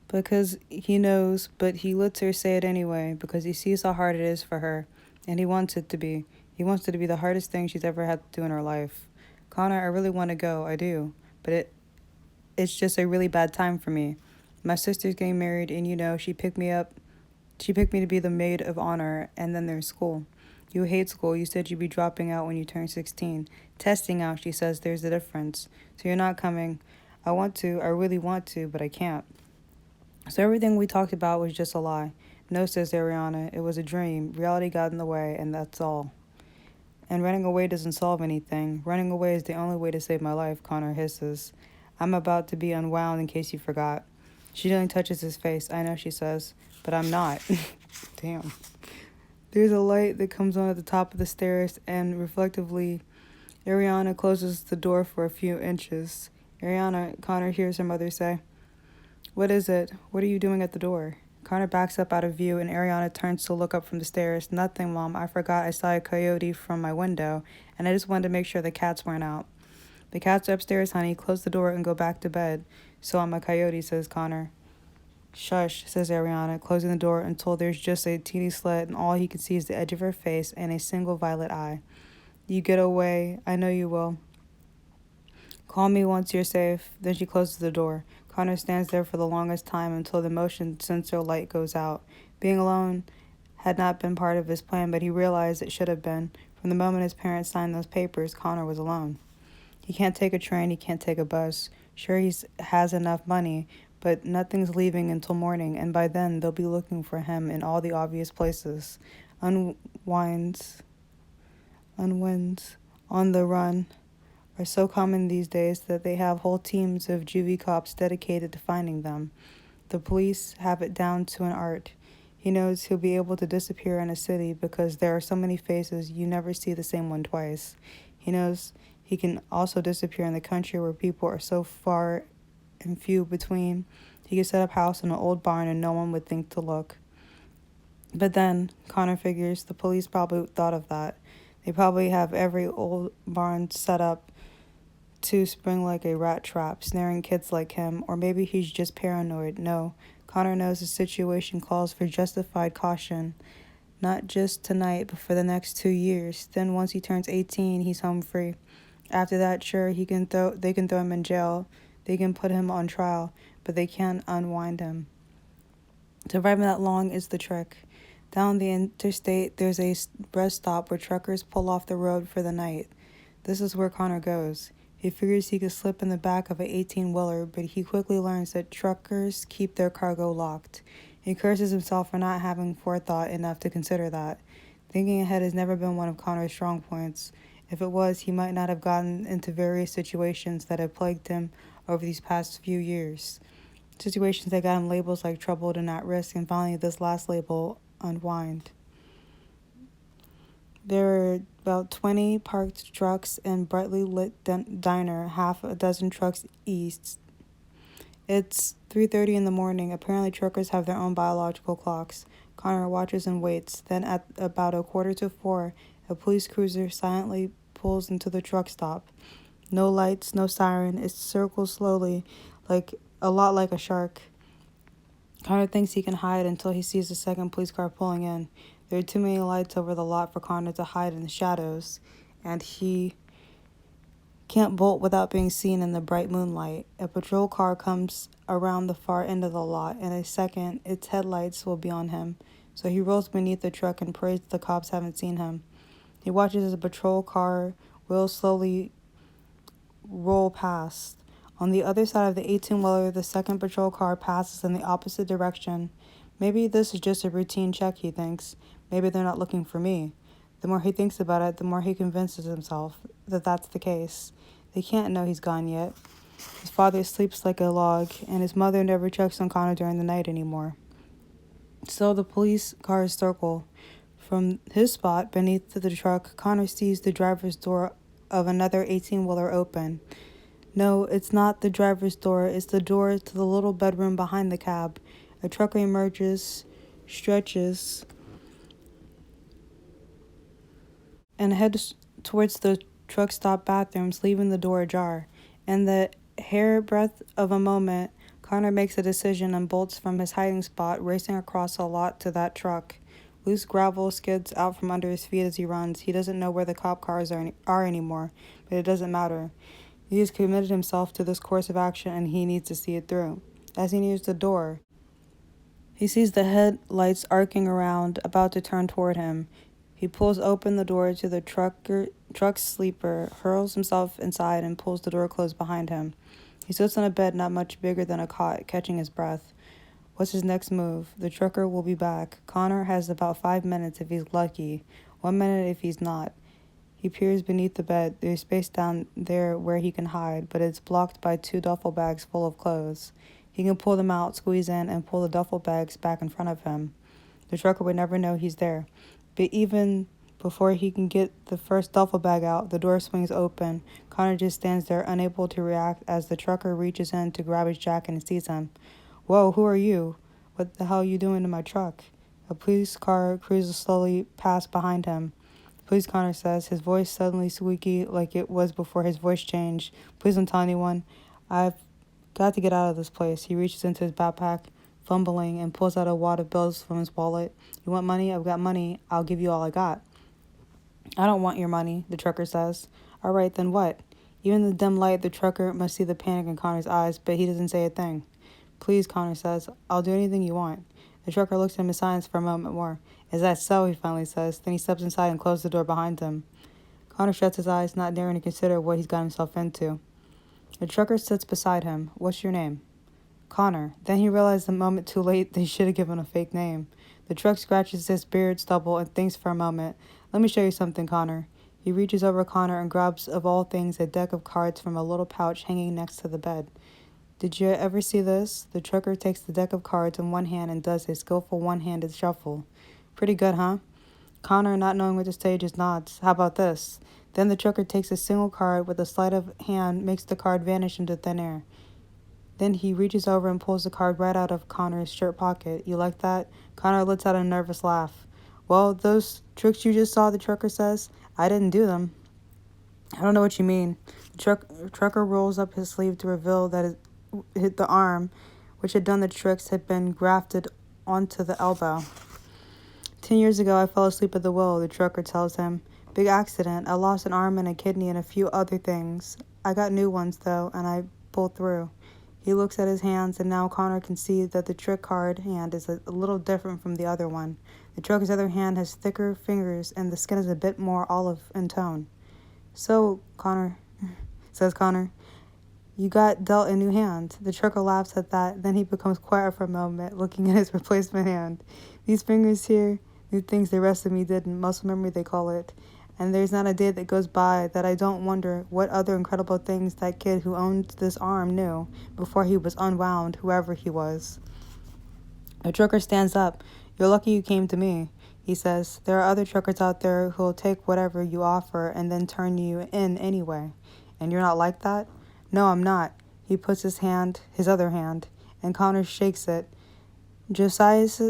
because he knows, but he lets her say it anyway because he sees how hard it is for her, and he wants it to be. He wants it to be the hardest thing she's ever had to do in her life. Connor, I really want to go, I do, but it's just a really bad time for me. My sister's getting married, and she picked me up. She picked me to be the maid of honor, and then there's school. You hate school. You said you'd be dropping out when you turn 16. Testing out, she says there's a difference. So you're not coming. I really want to, but I can't. So everything we talked about was just a lie. No, says Ariana, it was a dream. Reality got in the way, and that's all. And running away doesn't solve anything. Running away is the only way to save my life, Connor hisses. I'm about to be unwound in case you forgot. She gently touches his face. I know, she says, but I'm not. Damn. There's a light that comes on at the top of the stairs, and reflectively, Ariana closes the door for a few inches. Ariana, Connor hears her mother say, what is it? What are you doing at the door? Connor backs up out of view, and Ariana turns to look up from the stairs. Nothing, Mom. I forgot I saw a coyote from my window, and I just wanted to make sure the cats weren't out. The cats are upstairs, honey. Close the door and go back to bed. So I'm a coyote, says Connor. Shush, says Ariana, closing the door until there's just a teeny slit, and all he can see is the edge of her face and a single violet eye. You get away. I know you will. Call me once you're safe. Then she closes the door. Connor stands there for the longest time until the motion sensor light goes out. Being alone had not been part of his plan, but he realized it should have been. From the moment his parents signed those papers, Connor was alone. He can't take a train, he can't take a bus. Sure, he has enough money, but nothing's leaving until morning, and by then they'll be looking for him in all the obvious places. Unwinds, on the run are so common these days that they have whole teams of juvie cops dedicated to finding them. The police have it down to an art. He knows he'll be able to disappear in a city because there are so many faces you never see the same one twice. He knows he can also disappear in the country where people are so far and few between. He could set up house in an old barn and no one would think to look. But then, Connor figures, the police probably thought of that. They probably have every old barn set up to spring like a rat trap, snaring kids like him, or maybe he's just paranoid. No, Connor knows the situation calls for justified caution, not just tonight, but for the next 2 years. Then once he turns 18, he's home free. After that, sure, they can throw him in jail, they can put him on trial, but they can't unwind him. Surviving that long is the trick. Down the interstate, there's a rest stop where truckers pull off the road for the night. This is where Connor goes. He figures he could slip in the back of an 18-wheeler, but he quickly learns that truckers keep their cargo locked. He curses himself for not having forethought enough to consider that. Thinking ahead has never been one of Connor's strong points. If it was, he might not have gotten into various situations that have plagued him over these past few years. Situations that got him labels like troubled and at risk, and finally this last label, Unwind. There are about 20 parked trucks and brightly lit diner, half a dozen trucks east. It's 3:30 in the morning. Apparently truckers have their own biological clocks. Connor watches and waits. Then at about 3:45, a police cruiser silently pulls into the truck stop. No lights, no siren. It circles slowly, a lot like a shark. Connor thinks he can hide until he sees the second police car pulling in. There are too many lights over the lot for Connor to hide in the shadows, and he can't bolt without being seen in the bright moonlight. A patrol car comes around the far end of the lot. In a second, its headlights will be on him, so he rolls beneath the truck and prays the cops haven't seen him. He watches as a patrol car will slowly roll past. On the other side of the 18-wheeler, the second patrol car passes in the opposite direction. Maybe this is just a routine check, he thinks. Maybe they're not looking for me. The more he thinks about it, the more he convinces himself that that's the case. They can't know he's gone yet. His father sleeps like a log, and his mother never checks on Connor during the night anymore. So the police cars circle. From his spot beneath the truck, Connor sees the driver's door of another 18-wheeler open. No, it's not the driver's door. It's the door to the little bedroom behind the cab. A trucker emerges, stretches, and heads towards the truck stop bathrooms, leaving the door ajar. In the hairbreadth of a moment, Connor makes a decision and bolts from his hiding spot, racing across a lot to that truck. Loose gravel skids out from under his feet as he runs. He doesn't know where the cop cars are anymore, but it doesn't matter. He has committed himself to this course of action and he needs to see it through. As he nears the door, he sees the headlights arcing around, about to turn toward him. He pulls open the door to the truck's sleeper, hurls himself inside, and pulls the door closed behind him. He sits on a bed not much bigger than a cot, catching his breath. What's his next move? The trucker will be back. Connor has about 5 minutes if he's lucky, 1 minute if he's not. He peers beneath the bed. There's space down there where he can hide, but it's blocked by 2 duffel bags full of clothes. He can pull them out, squeeze in, and pull the duffel bags back in front of him. The trucker would never know he's there. But even before he can get the first duffel bag out, the door swings open. Connor just stands there, unable to react as the trucker reaches in to grab his jacket and sees him. Whoa, who are you? What the hell are you doing to my truck? A police car cruises slowly past behind him. Please, Connor says, his voice suddenly squeaky like it was before his voice changed. Please don't tell anyone. I've got to get out of this place. He reaches into his backpack, fumbling, and pulls out a wad of bills from his wallet. You want money? I've got money. I'll give you all I got. I don't want your money, the trucker says. All right, then what? Even in the dim light, the trucker must see the panic in Connor's eyes, but he doesn't say a thing. Please, Connor says, I'll do anything you want. The trucker looks at him in silence for a moment more. Is that so? He finally says. Then he steps inside and closes the door behind him. Connor shuts his eyes, not daring to consider what he's got himself into. The trucker sits beside him. What's your name? Connor. Then he realized the moment too late that he should have given a fake name. The truck scratches his beard stubble and thinks for a moment. Let me show you something, Connor. He reaches over Connor and grabs, of all things, a deck of cards from a little pouch hanging next to the bed. Did you ever see this? The trucker takes the deck of cards in one hand and does a skillful one-handed shuffle. Pretty good, huh? Connor, not knowing what to say, just nods. How about this? Then the trucker takes a single card with a sleight of hand, makes the card vanish into thin air. Then he reaches over and pulls the card right out of Connor's shirt pocket. You like that? Connor lets out a nervous laugh. Well, those tricks you just saw, the trucker says, I didn't do them. I don't know what you mean. The trucker rolls up his sleeve to reveal that the arm, which had done the tricks, had been grafted onto the elbow. 10 years ago, I fell asleep at the wheel, the trucker tells him. Big accident. I lost an arm and a kidney and a few other things. I got new ones, though, and I pulled through. He looks at his hands, and now Connor can see that the trick card hand is a little different from the other one. The trucker's other hand has thicker fingers, and the skin is a bit more olive in tone. So, Connor, says Connor, you got dealt a new hand. The trucker laughs at that, then he becomes quiet for a moment, looking at his replacement hand. These fingers here knew things the rest of me didn't, muscle memory they call it. And there's not a day that goes by that I don't wonder what other incredible things that kid who owned this arm knew before he was unwound, whoever he was. The trucker stands up. You're lucky you came to me, he says. There are other truckers out there who'll take whatever you offer and then turn you in anyway. And you're not like that? No, I'm not. He puts his other hand, and Connor shakes it. Josias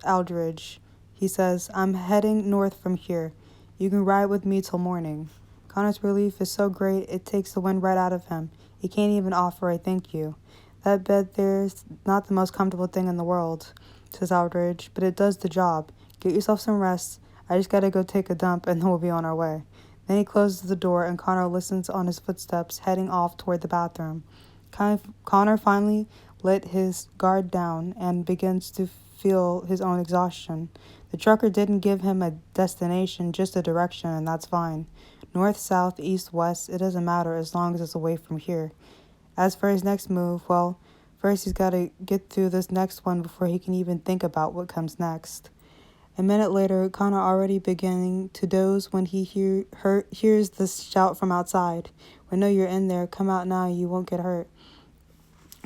Aldridge, he says, I'm heading north from here. You can ride with me till morning. Connor's relief is so great it takes the wind right out of him. He can't even offer a thank you. That bed there's not the most comfortable thing in the world, says Aldridge, but it does the job. Get yourself some rest. I just gotta go take a dump and then we'll be on our way. Then he closes the door and Connor listens on his footsteps heading off toward the bathroom. Connor finally let his guard down and begins to feel his own exhaustion. The trucker didn't give him a destination, just a direction, and that's fine. North, south, east, west, it doesn't matter as long as it's away from here. As for his next move, well, first he's got to get through this next one before he can even think about what comes next. A minute later, Connor already beginning to doze when he hears this shout from outside. We know you're in there. Come out now. You won't get hurt.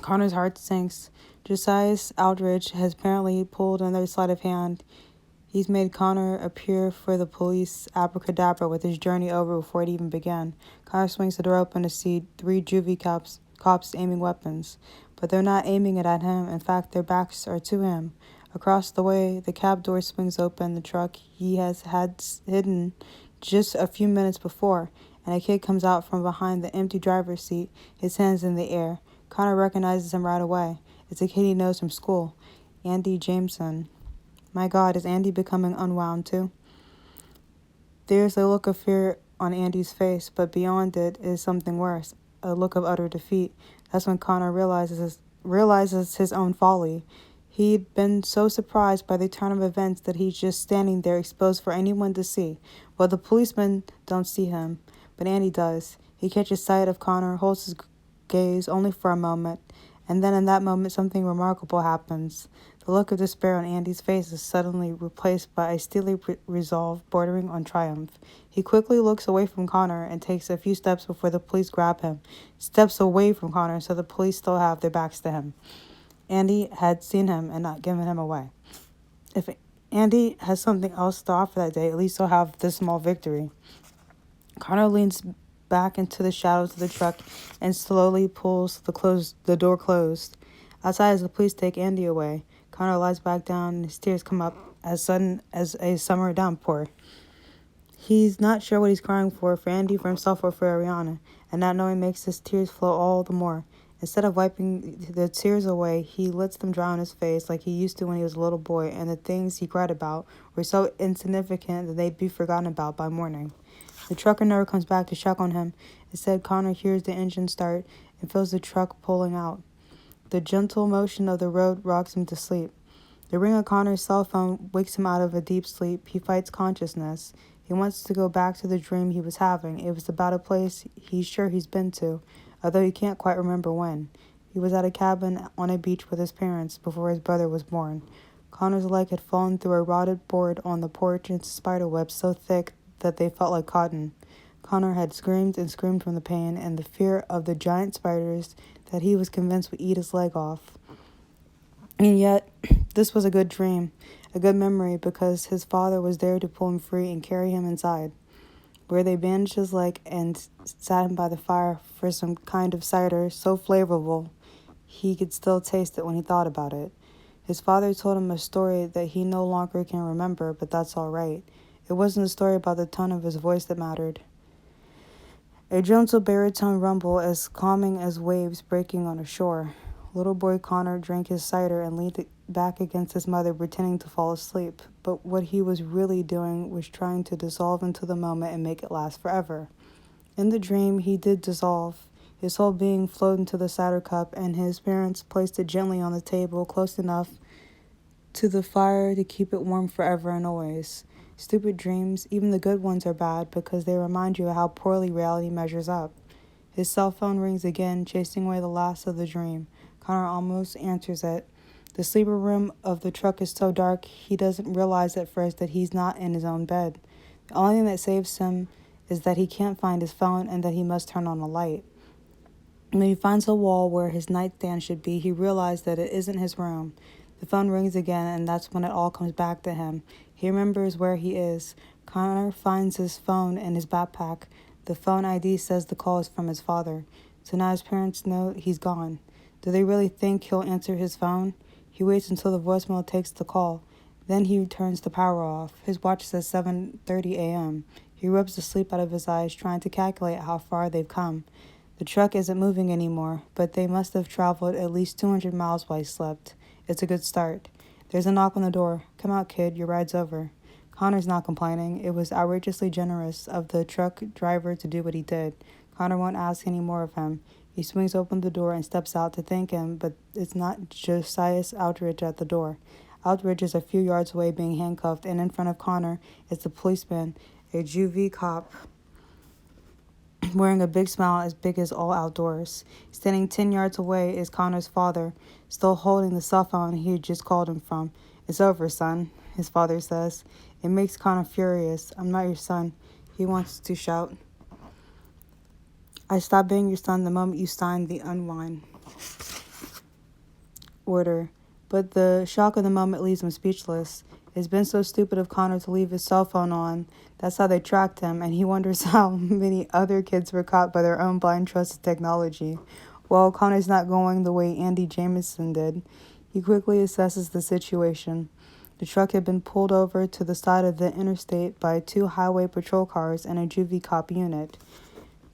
Connor's heart sinks. Josias Aldridge has apparently pulled another sleight of hand. He's made Connor appear for the police abracadabra with his journey over before it even began. Connor swings the door open to see 3 juvie cops aiming weapons. But they're not aiming it at him. In fact, their backs are to him. Across the way, the cab door swings open, the truck he has had hidden just a few minutes before, and a kid comes out from behind the empty driver's seat, his hands in the air. Connor recognizes him right away. It's a kid he knows from school, Andy Jameson. My God, is Andy becoming unwound too? There's a look of fear on Andy's face, but beyond it is something worse, a look of utter defeat. That's when Connor realizes his own folly. He'd been so surprised by the turn of events that he's just standing there exposed for anyone to see. Well, the policemen don't see him, but Andy does. He catches sight of Connor, holds his gaze only for a moment, and then in that moment something remarkable happens. The look of despair on Andy's face is suddenly replaced by a steely resolve bordering on triumph. He quickly looks away from Connor and takes a few steps before the police grab him. Steps away from Connor so the police still have their backs to him. Andy had seen him and not given him away. If Andy has something else to offer that day, at least he'll have this small victory. Connor leans back into the shadows of the truck and slowly pulls the door closed. Outside, as the police take Andy away, Connor lies back down and his tears come up as sudden as a summer downpour. He's not sure what he's crying for Andy, for himself, or for Ariana, and not knowing makes his tears flow all the more. Instead of wiping the tears away, he lets them dry on his face like he used to when he was a little boy, and the things he cried about were so insignificant that they'd be forgotten about by morning. The trucker never comes back to check on him. Instead, Connor hears the engine start and feels the truck pulling out. The gentle motion of the road rocks him to sleep. The ring of Connor's cell phone wakes him out of a deep sleep. He fights consciousness. He wants to go back to the dream he was having. It was about a place he's sure he's been to, although he can't quite remember when. He was at a cabin on a beach with his parents before his brother was born. Connor's leg had fallen through a rotted board on the porch into spider webs so thick that they felt like cotton. Connor had screamed and screamed from the pain and the fear of the giant spiders that he was convinced would eat his leg off. And yet, this was a good dream, a good memory, because his father was there to pull him free and carry him inside, where they bandaged his leg and sat him by the fire for some kind of cider so flavorful he could still taste it when he thought about it. His father told him a story that he no longer can remember, but that's all right. It wasn't a story about the tone of his voice that mattered. A gentle baritone rumble as calming as waves breaking on a shore. Little boy Connor drank his cider and leaned back against his mother, pretending to fall asleep. But what he was really doing was trying to dissolve into the moment and make it last forever. In the dream, he did dissolve. His whole being flowed into the cider cup, and his parents placed it gently on the table, close enough to the fire to keep it warm forever and always. Stupid dreams, even the good ones, are bad because they remind you of how poorly reality measures up. His cell phone rings again, chasing away the last of the dream. Connor almost answers it. The sleeper room of the truck is so dark, he doesn't realize at first that he's not in his own bed. The only thing that saves him is that he can't find his phone and that he must turn on a light. When he finds a wall where his nightstand should be, he realizes that it isn't his room. The phone rings again, and that's when it all comes back to him. He remembers where he is. Connor finds his phone in his backpack. The phone ID says the call is from his father. So now his parents know he's gone. Do they really think he'll answer his phone? He waits until the voicemail takes the call. Then he turns the power off. His watch says 7:30 a.m. He rubs the sleep out of his eyes, trying to calculate how far they've come. The truck isn't moving anymore, but they must have traveled at least 200 miles while he slept. It's a good start. There's a knock on the door. Come out, kid. Your ride's over. Connor's not complaining. It was outrageously generous of the truck driver to do what he did. Connor won't ask any more of him. He swings open the door and steps out to thank him, but it's not Josias Outridge at the door. Outridge is a few yards away being handcuffed, and in front of Connor is the policeman, a juvie cop, wearing a big smile as big as all outdoors. Standing 10 yards away is Connor's father, still holding the cell phone he had just called him from. It's over, son, his father says. It makes Connor furious. I'm not your son, he wants to shout. I stopped being your son the moment you signed the Unwind order, but the shock of the moment leaves him speechless. It's been so stupid of Connor to leave his cell phone on. That's how they tracked him, and he wonders how many other kids were caught by their own blind trust in technology. Well, Connor's not going the way Andy Jameson did. He quickly assesses the situation. The truck had been pulled over to the side of the interstate by 2 highway patrol cars and a juvie cop unit.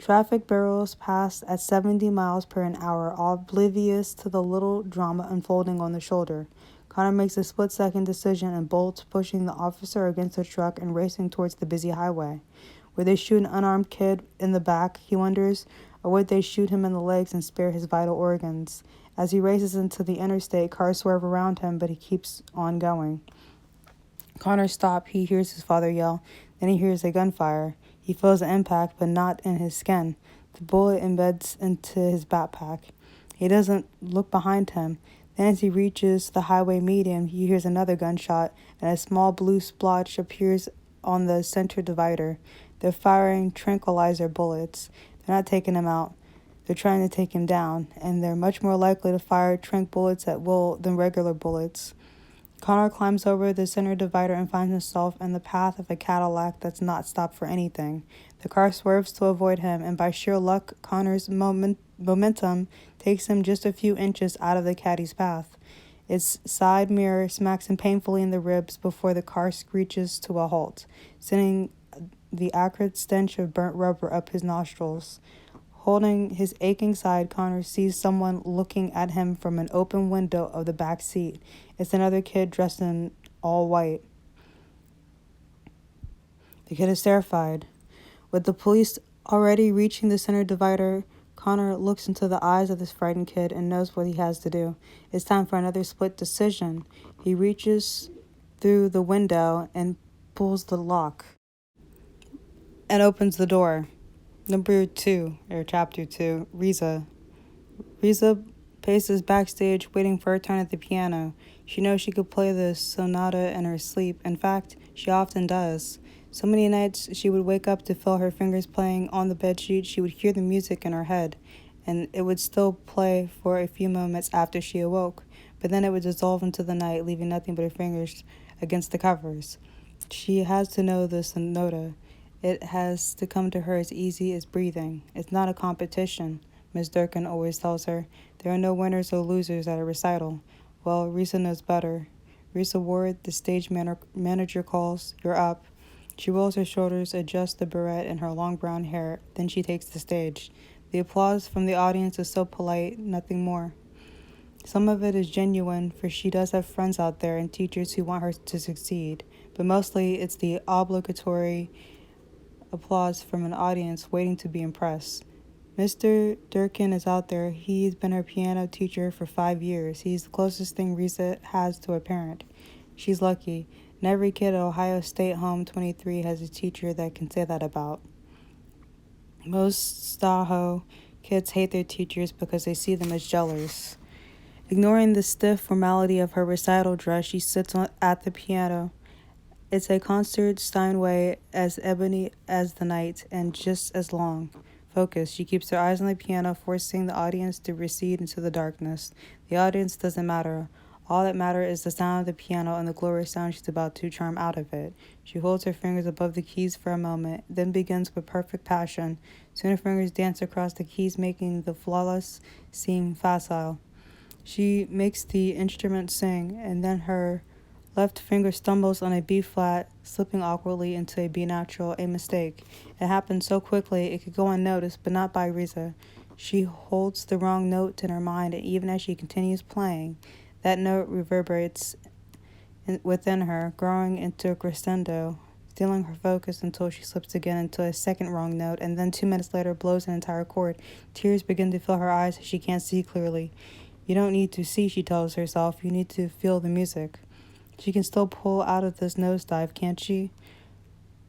Traffic barrels past at 70 miles per an hour, all oblivious to the little drama unfolding on the shoulder. Connor makes a split-second decision and bolts, pushing the officer against the truck and racing towards the busy highway. Would they shoot an unarmed kid in the back, he wonders, or would they shoot him in the legs and spare his vital organs? As he races into the interstate, cars swerve around him, but he keeps on going. Connor stops. He hears his father yell. Then he hears a gunfire. He feels the impact, but not in his skin. The bullet embeds into his backpack. He doesn't look behind him. Then as he reaches the highway median, he hears another gunshot, and a small blue splotch appears on the center divider. They're firing tranquilizer bullets. They're not taking him out. They're trying to take him down, and they're much more likely to fire tranq bullets at will than regular bullets. Connor climbs over the center divider and finds himself in the path of a Cadillac that's not stopped for anything. The car swerves to avoid him, and by sheer luck, Connor's momentum takes him just a few inches out of the caddy's path. Its side mirror smacks him painfully in the ribs before the car screeches to a halt, sending the acrid stench of burnt rubber up his nostrils. Holding his aching side, Connor sees someone looking at him from an open window of the back seat. It's another kid dressed in all white. The kid is terrified. With the police already reaching the center divider, Connor looks into the eyes of this frightened kid and knows what he has to do. It's time for another split decision. He reaches through the window and pulls the lock and opens the door. Number 2, or Chapter 2, Riza. Riza paces backstage, waiting for her turn at the piano. She knows she could play the sonata in her sleep. In fact, she often does. So many nights she would wake up to feel her fingers playing on the bedsheet. She would hear the music in her head, and it would still play for a few moments after she awoke. But then it would dissolve into the night, leaving nothing but her fingers against the covers. She has to know the sonata. It has to come to her as easy as breathing. It's not a competition, Miss Durkin always tells her. There are no winners or losers at a recital. Well, Risa knows better. Risa Ward, the stage manager, calls. You're up. She rolls her shoulders, adjusts the barrette in her long brown hair. Then she takes the stage. The applause from the audience is so polite, nothing more. Some of it is genuine, for she does have friends out there and teachers who want her to succeed. But mostly it's the obligatory applause from an audience waiting to be impressed. Mr. Durkin is out there. He's been her piano teacher for 5 years. He's the closest thing Risa has to a parent. She's lucky. And every kid at Ohio State Home 23 has a teacher that can say that about. Most Staho kids hate their teachers because they see them as jealous. Ignoring the stiff formality of her recital dress, she sits at the piano. It's a concert Steinway, as ebony as the night, and just as long. Focused, she keeps her eyes on the piano, forcing the audience to recede into the darkness. The audience doesn't matter. All that matters is the sound of the piano and the glorious sound she's about to charm out of it. She holds her fingers above the keys for a moment, then begins with perfect passion. Soon her fingers dance across the keys, making the flawless seem facile. She makes the instrument sing, and then her left finger stumbles on a B flat, slipping awkwardly into a B natural, a mistake. It happened so quickly it could go unnoticed, but not by Risa. She holds the wrong note in her mind, and even as she continues playing, that note reverberates within her, growing into a crescendo, stealing her focus until she slips again into a second wrong note, and then 2 minutes later blows an entire chord. Tears begin to fill her eyes as she can't see clearly. You don't need to see, she tells herself. You need to feel the music. She can still pull out of this nosedive, can't she?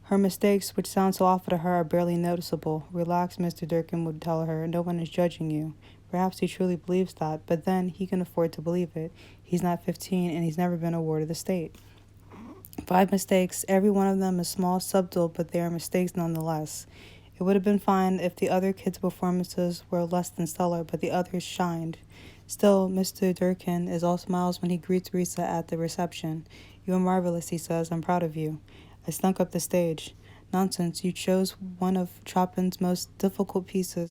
Her mistakes, which sound so awful to her, are barely noticeable. Relax, Mr. Durkin would tell her. No one is judging you. Perhaps he truly believes that, but then he can afford to believe it. He's not 15, and he's never been a ward of the state. 5 mistakes, every one of them is small, subtle, but they are mistakes nonetheless. It would have been fine if the other kids' performances were less than stellar, but the others shined. Still, Mr. Durkin is all smiles when he greets Risa at the reception. You are marvelous, he says. I'm proud of you. I stunk up the stage. Nonsense, you chose one of Chopin's most difficult pieces.